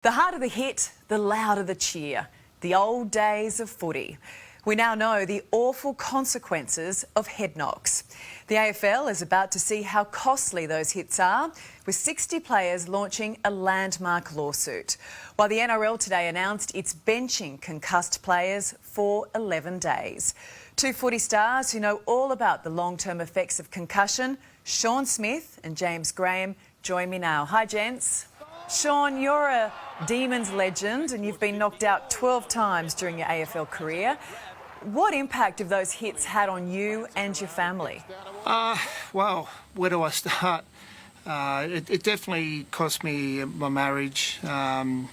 The harder the hit, the louder the cheer. The old days of footy. We now know the awful consequences of head knocks. The AFL is about to see how costly those hits are, with 60 players launching a landmark lawsuit. While the NRL today announced it's benching concussed players for 11 days. Two footy stars who know all about the long-term effects of concussion, Shaun Smith and James Graham, join me now. Hi, gents. Shaun, you're a Demons legend and you've been knocked out 12 times during your AFL career. What impact have those hits had on you and your family? Well, where do I start? It definitely cost me my marriage, even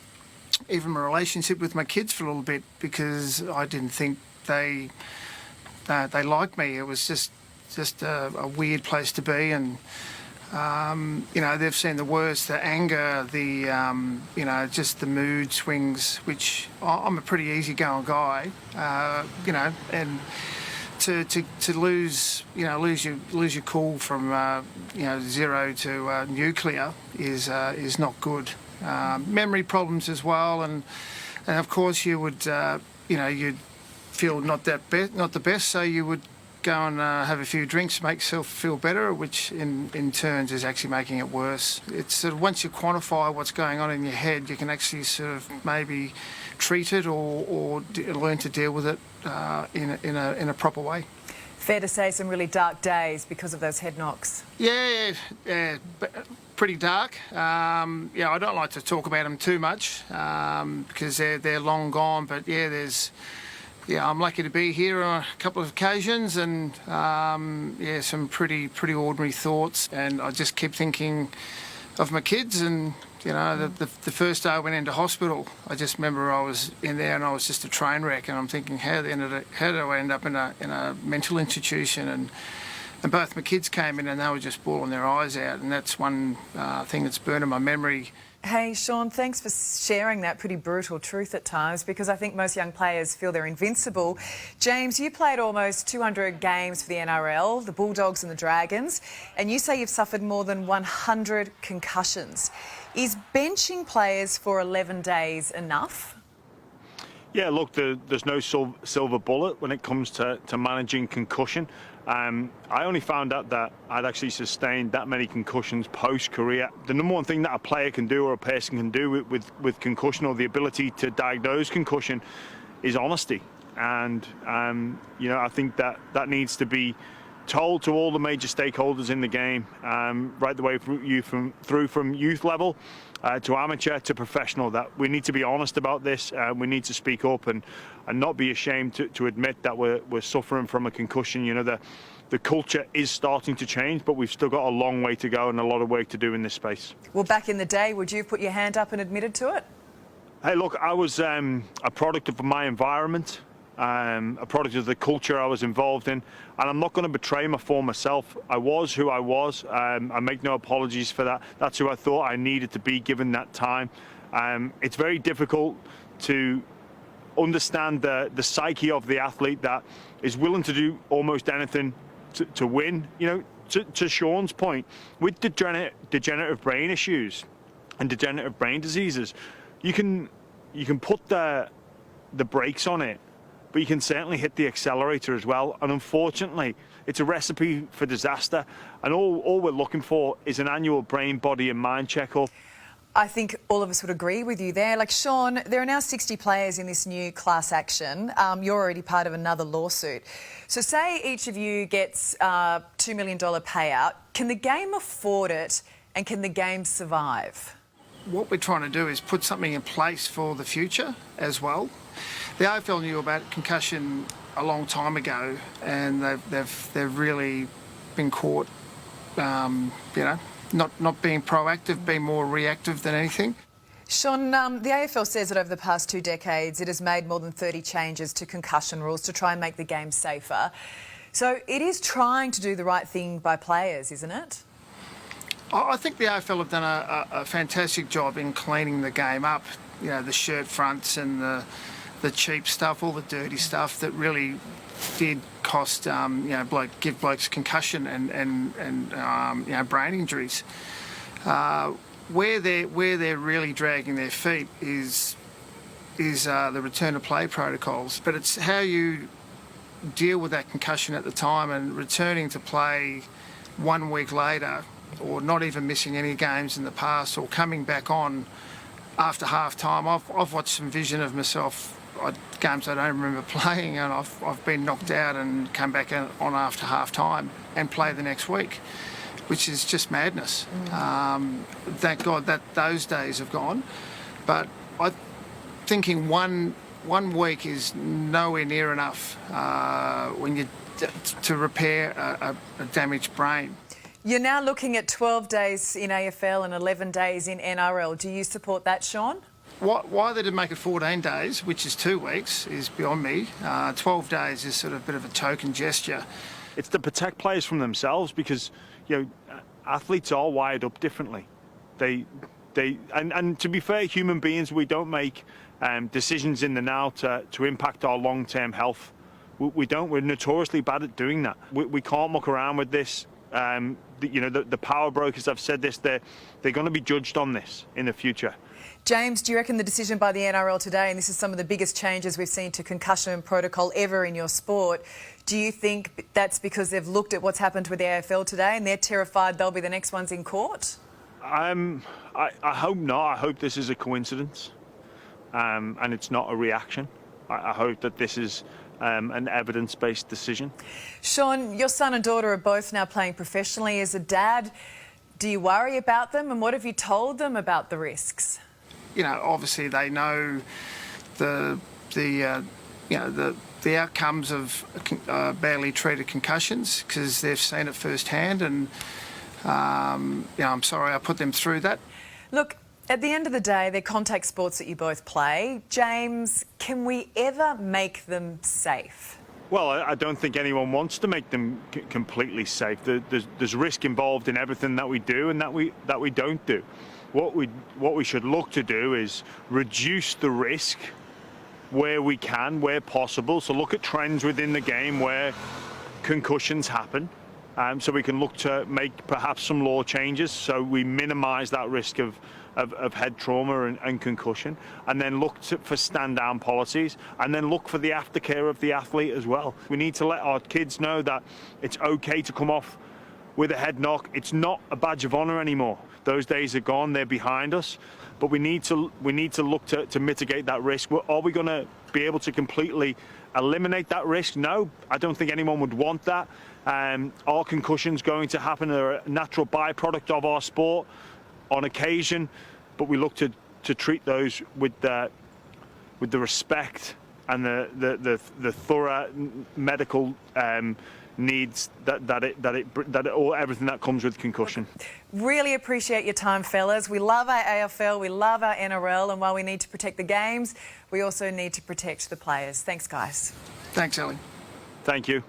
my relationship with my kids for a little bit, because I didn't think they liked me. It was just a weird place to be, and you know, they've seen the worst, the anger, you know, just the mood swings, which I'm a pretty easygoing guy, you know, and to lose your cool from you know, zero to nuclear is not good. Memory problems as well, and of course you would you know, you'd feel not the best, so you would go and have a few drinks to make yourself feel better, which in turns is actually making it worse. It's sort of, once you quantify what's going on in your head, you can actually sort of maybe treat it or learn to deal with it in a proper way. Fair to say some really dark days because of those head knocks. Yeah, pretty dark. Yeah, I don't like to talk about them too much because they're long gone, but yeah, I'm lucky to be here on a couple of occasions, and yeah, some pretty ordinary thoughts. And I just keep thinking of my kids, and you know, the first day I went into hospital, I just remember I was in there and I was just a train wreck, and I'm thinking, how did I end up in a mental institution? And both my kids came in and they were just bawling their eyes out, and that's one thing that's burned in my memory. Hey, Shaun, thanks for sharing that pretty brutal truth at times, because I think most young players feel they're invincible. James, you played almost 200 games for the NRL, the Bulldogs and the Dragons, and you say you've suffered more than 100 concussions. Is benching players for 11 days enough? Yeah, look, there's no silver bullet when it comes to managing concussion. I only found out that I'd actually sustained that many concussions post-career. The number one thing that a player can do or a person can do with concussion, or the ability to diagnose concussion, is honesty. And you know, I think that needs to be told to all the major stakeholders in the game, right the way through from youth level to amateur to professional, that we need to be honest about this. We need to speak up and not be ashamed to admit that we're suffering from a concussion. You know, the culture is starting to change, but we've still got a long way to go and a lot of work to do in this space. Well, back in the day, would you have put your hand up and admitted to it? Hey, look, I was a product of my environment, a product of the culture I was involved in, and I'm not going to betray my former self. I was who I was. I make no apologies for that. That's who I thought I needed to be given that time. It's very difficult to understand the psyche of the athlete that is willing to do almost anything to win. You know, to Shaun's point, with degenerative brain issues and degenerative brain diseases, you can put the brakes on it, but you can certainly hit the accelerator as well. And unfortunately, it's a recipe for disaster. And all we're looking for is an annual brain, body and mind checkup. I think all of us would agree with you there. Like, Shaun, there are now 60 players in this new class action. You're already part of another lawsuit. So say each of you gets a $2 million payout. Can the game afford it, and can the game survive? What we're trying to do is put something in place for the future as well. The AFL knew about concussion a long time ago, and they've really been caught, you know, not being proactive, being more reactive than anything. Shaun, the AFL says that over the past 2 decades, it has made more than 30 changes to concussion rules to try and make the game safer. So it is trying to do the right thing by players, isn't it? I think the AFL have done a fantastic job in cleaning the game up. You know, the shirt fronts and the cheap stuff, all the dirty stuff that really did cost, you know, give blokes concussion and you know, brain injuries. where they're really dragging their feet is the return to play protocols, but it's how you deal with that concussion at the time, and returning to play 1 week later, or not even missing any games in the past, or coming back on after half time. I've watched some vision of myself, games I don't remember playing, and I've been knocked out and come back on after half time and play the next week, which is just madness. Thank God that those days have gone, but I'm thinking one week is nowhere near enough to repair a damaged brain. You're now looking at 12 days in AFL and 11 days in NRL. Do you support that, Sean? Why they did make it 14 days, which is 2 weeks, is beyond me. 12 days is sort of a bit of a token gesture. It's to protect players from themselves, because athletes are wired up differently. And to be fair, human beings, we don't make decisions in the now to impact our long-term health. We don't. We're notoriously bad at doing that. We can't muck around with this. The power brokers have said this. They're going to be judged on this in the future. James, do you reckon the decision by the NRL today, and this is some of the biggest changes we've seen to concussion protocol ever in your sport, do you think that's because they've looked at what's happened with the AFL today and they're terrified they'll be the next ones in court? I hope not. I hope this is a coincidence, and it's not a reaction. I hope that this is an evidence-based decision. Sean, your son and daughter are both now playing professionally. As a dad, do you worry about them, and what have you told them about the risks? Obviously they know the outcomes of badly treated concussions, because they've seen it firsthand, and I'm sorry I put them through that. Look, at the end of the day, they're contact sports that you both play. James, can we ever make them safe? Well, I don't think anyone wants to make them completely safe. There's risk involved in everything that we do and that we don't do. What we should look to do is reduce the risk where we can, where possible. So look at trends within the game where concussions happen, so we can look to make perhaps some law changes so we minimise that risk of head trauma and concussion, and then look for stand-down policies, and then look for the aftercare of the athlete as well. We need to let our kids know that it's okay to come off with a head knock. It's not a badge of honour anymore. Those days are gone, they're behind us, but we need to look to mitigate that risk. Are we going to be able to completely eliminate that risk? No, I don't think anyone would want that. Are concussions going to happen? They're a natural byproduct of our sport on occasion, but we look to treat those with the respect and the thorough medical needs or everything that comes with concussion. Really appreciate your time, fellas. We love our AFL, we love our NRL, and while we need to protect the games, we also need to protect the players. Thanks, guys. Thanks, Ellie. Thank you.